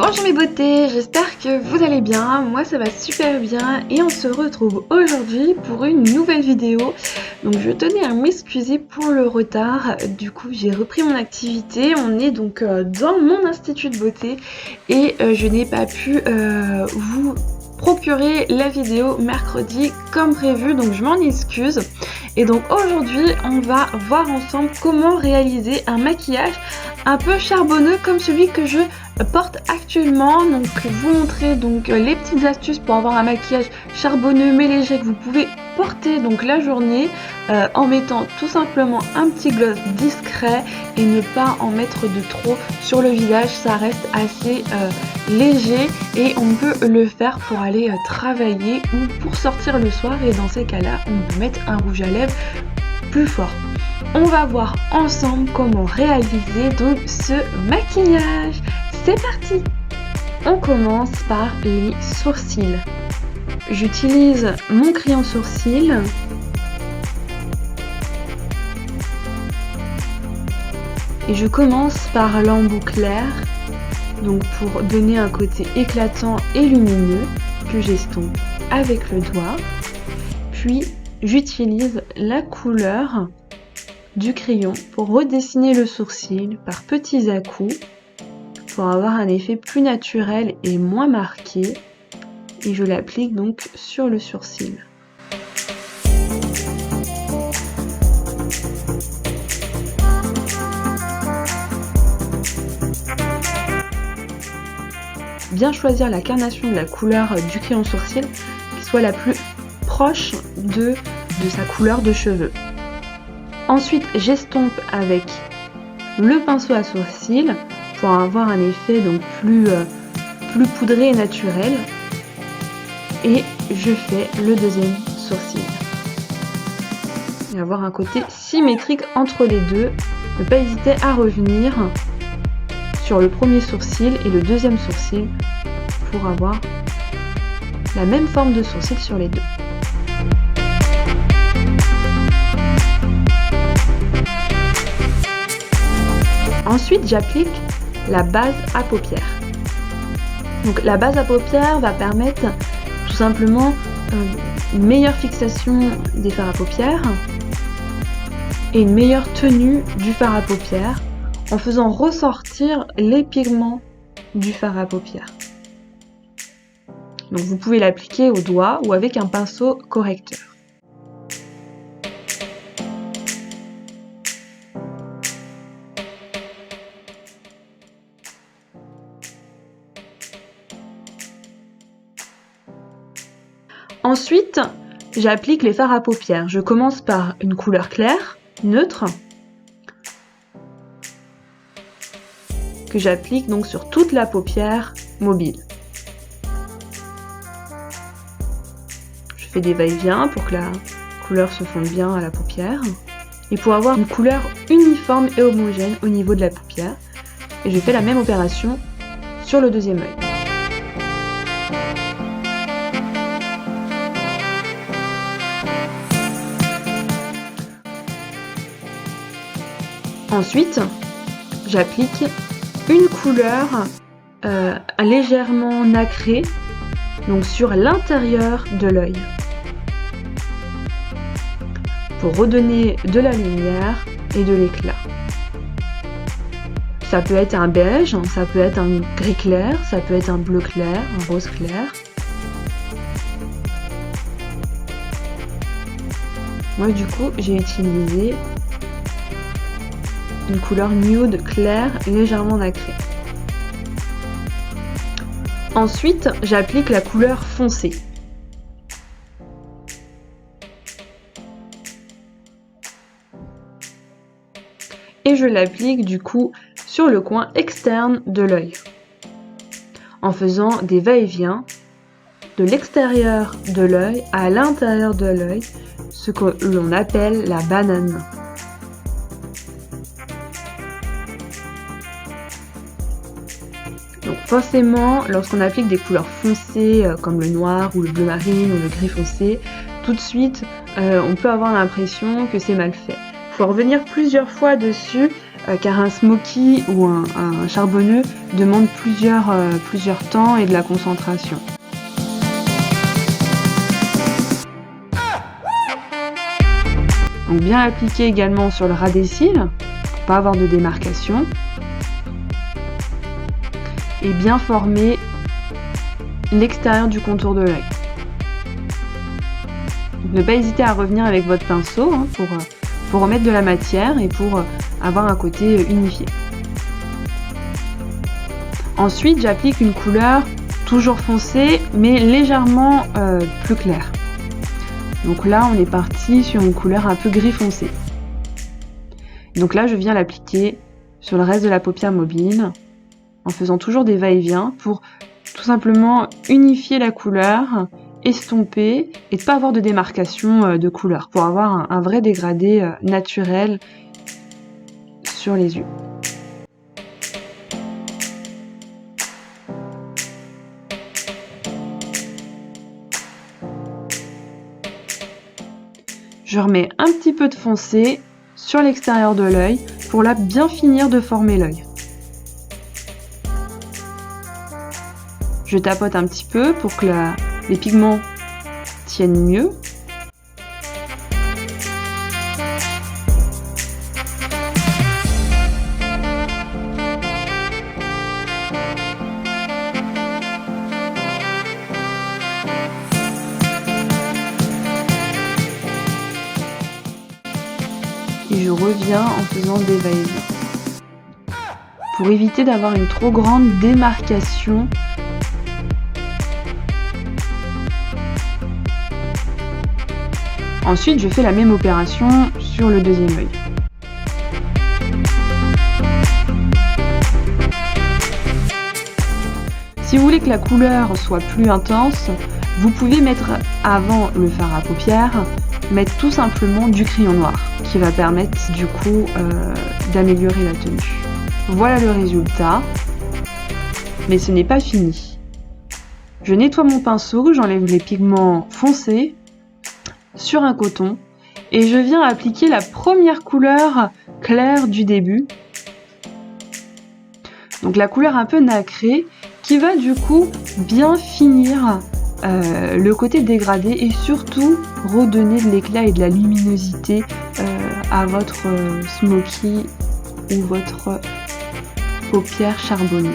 Bonjour mes beautés, j'espère que vous allez bien, moi ça va super bien et on se retrouve aujourd'hui pour une nouvelle vidéo. Donc je tenais à m'excuser pour le retard, du coup j'ai repris mon activité, on est donc dans mon institut de beauté et je n'ai pas pu vous procurer la vidéo mercredi comme prévu, donc je m'en excuse. Et donc aujourd'hui on va voir ensemble comment réaliser un maquillage un peu charbonneux comme celui que je porte actuellement. Donc vous montrer donc les petites astuces pour avoir un maquillage charbonneux mais léger que vous pouvez porter donc la journée en mettant tout simplement un petit gloss discret et ne pas en mettre de trop sur le visage, ça reste assez léger et on peut le faire pour aller travailler ou pour sortir le soir, et dans ces cas-là on peut mettre un rouge à lèvres plus fort. On va voir ensemble comment réaliser donc ce maquillage. C'est parti! On commence par les sourcils. J'utilise mon crayon sourcil et je commence par l'embout clair, donc pour donner un côté éclatant et lumineux que j'estompe avec le doigt. Puis j'utilise la couleur du crayon pour redessiner le sourcil par petits à-coups pour avoir un effet plus naturel et moins marqué, et je l'applique donc sur le sourcil. Bien choisir la carnation de la couleur du crayon sourcil qui soit la plus proche de sa couleur de cheveux. Ensuite j'estompe avec le pinceau à sourcils pour avoir un effet donc plus poudré et naturel, et je fais le deuxième sourcil et avoir un côté symétrique entre les deux. Ne pas hésiter à revenir sur le premier sourcil et le deuxième sourcil pour avoir la même forme de sourcil sur les deux. Ensuite j'applique la base à paupières. Donc la base à paupières va permettre tout simplement une meilleure fixation des fards à paupières et une meilleure tenue du fard à paupières en faisant ressortir les pigments du fard à paupières. Donc vous pouvez l'appliquer au doigt ou avec un pinceau correcteur. Ensuite, j'applique les fards à paupières. Je commence par une couleur claire, neutre, que j'applique donc sur toute la paupière mobile. Je fais des va-et-vient pour que la couleur se fonde bien à la paupière et pour avoir une couleur uniforme et homogène au niveau de la paupière. Et je fais la même opération sur le deuxième œil. Ensuite, j'applique une couleur légèrement nacrée, donc sur l'intérieur de l'œil, pour redonner de la lumière et de l'éclat. Ça peut être un beige, ça peut être un gris clair, ça peut être un bleu clair, un rose clair. Moi du coup, j'ai utilisé une couleur nude claire légèrement nacrée. Ensuite, j'applique la couleur foncée. Et je l'applique du coup sur le coin externe de l'œil, en faisant des va-et-vient de l'extérieur de l'œil à l'intérieur de l'œil, ce que l'on appelle la banane. Donc forcément, lorsqu'on applique des couleurs foncées comme le noir ou le bleu marine ou le gris foncé, tout de suite on peut avoir l'impression que c'est mal fait. Il faut revenir plusieurs fois dessus car un smoky ou un charbonneux demande plusieurs temps et de la concentration. Donc bien appliquer également sur le ras des cils, pour pas avoir de démarcation. Et bien former l'extérieur du contour de l'œil. Ne pas hésiter à revenir avec votre pinceau pour remettre de la matière et pour avoir un côté unifié. Ensuite, j'applique une couleur toujours foncée mais légèrement plus claire. Donc là, on est parti sur une couleur un peu gris foncé. Donc là, je viens l'appliquer sur le reste de la paupière mobile en faisant toujours des va-et-vient pour tout simplement unifier la couleur, estomper et ne pas avoir de démarcation de couleur pour avoir un vrai dégradé naturel sur les yeux. Je remets un petit peu de foncé sur l'extérieur de l'œil pour là bien finir de former l'œil. Je tapote un petit peu pour que les pigments tiennent mieux. Et je reviens en faisant des va-et-vient pour éviter d'avoir une trop grande démarcation. Ensuite, je fais la même opération sur le deuxième œil. Si vous voulez que la couleur soit plus intense, vous pouvez mettre avant le fard à paupières, mettre tout simplement du crayon noir qui va permettre du coup d'améliorer la tenue. Voilà le résultat, mais ce n'est pas fini. Je nettoie mon pinceau, j'enlève les pigments foncés sur un coton et je viens appliquer la première couleur claire du début. Donc la couleur un peu nacrée qui va du coup bien finir le côté dégradé et surtout redonner de l'éclat et de la luminosité à votre smoky ou votre paupière charbonneuse.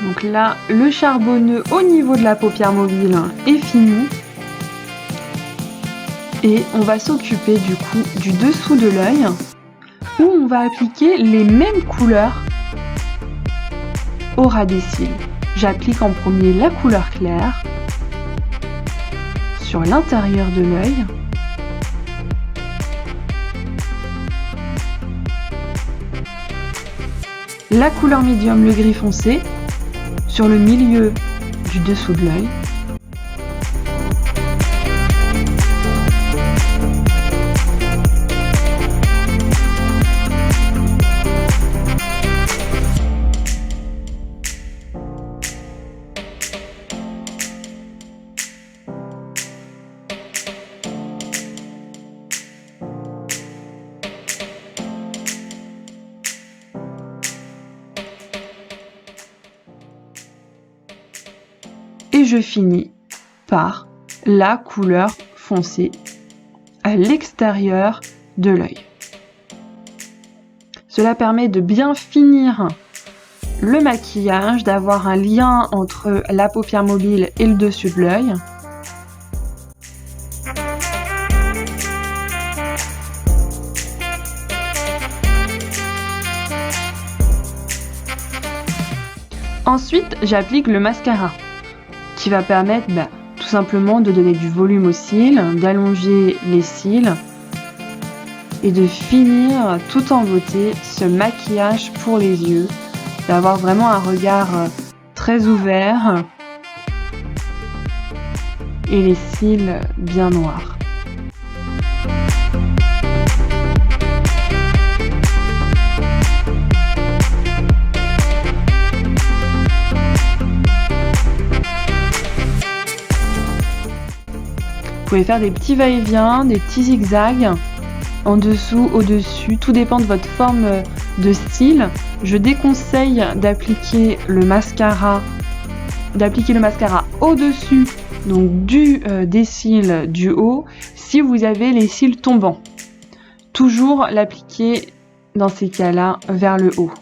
Donc là, le charbonneux au niveau de la paupière mobile est fini. Et on va s'occuper du coup du dessous de l'œil où on va appliquer les mêmes couleurs au ras des cils. J'applique en premier la couleur claire sur l'intérieur de l'œil. La couleur médium, le gris foncé, sur le milieu du dessous de l'œil. Et je finis par la couleur foncée à l'extérieur de l'œil. Cela permet de bien finir le maquillage, d'avoir un lien entre la paupière mobile et le dessus de l'œil. Ensuite, j'applique le mascara qui va permettre tout simplement de donner du volume aux cils, d'allonger les cils et de finir tout en beauté ce maquillage pour les yeux, d'avoir vraiment un regard très ouvert et les cils bien noirs. pouvez faire des petits va-et-vient, des petits zigzags, en dessous, au-dessus, tout dépend de votre forme de cils. Je déconseille d'appliquer le mascara au-dessus donc des cils du haut si vous avez les cils tombants. Toujours l'appliquer dans ces cas-là vers le haut.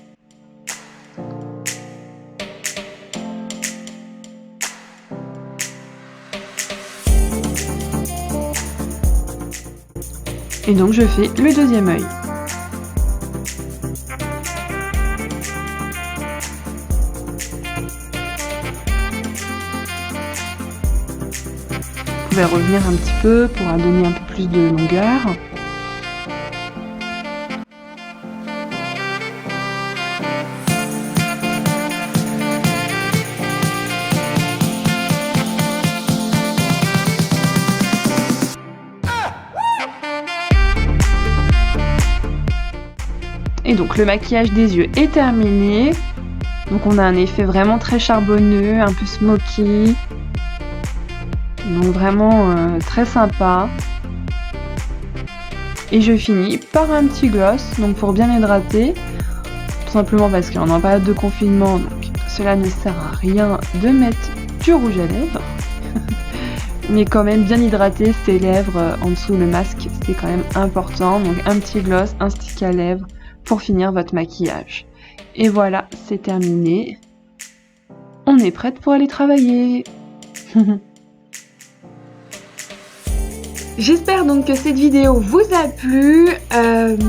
Et donc je fais le deuxième œil. Vous pouvez revenir un petit peu pour donner un peu plus de longueur. Et donc le maquillage des yeux est terminé. Donc on a un effet vraiment très charbonneux, un peu smoky. Donc vraiment très sympa. Et je finis par un petit gloss, donc pour bien hydrater. Tout simplement parce qu'on est en période de confinement, donc cela ne sert à rien de mettre du rouge à lèvres. Mais quand même bien hydrater ses lèvres en dessous le masque, c'est quand même important. Donc un petit gloss, un stick à lèvres pour finir votre maquillage. Et voilà, c'est terminé. On est prête pour aller travailler. J'espère donc que cette vidéo vous a plu.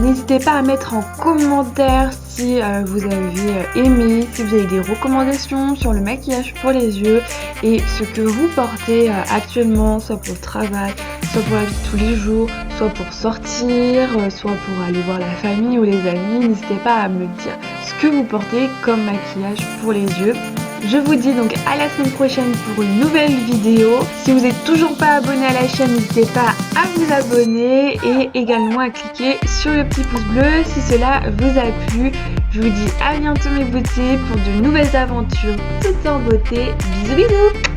N'hésitez pas à mettre en commentaire si vous avez aimé, si vous avez des recommandations sur le maquillage pour les yeux et ce que vous portez actuellement, soit pour le travail, soit pour la vie de tous les jours, soit pour sortir, soit pour aller voir la famille ou les amis. N'hésitez pas à me dire ce que vous portez comme maquillage pour les yeux. Je vous dis donc à la semaine prochaine pour une nouvelle vidéo. Si vous n'êtes toujours pas abonné à la chaîne, n'hésitez pas à vous abonner et également à cliquer sur le petit pouce bleu si cela vous a plu. Je vous dis à bientôt mes beautés pour de nouvelles aventures toutes en beauté. Bisous bisous.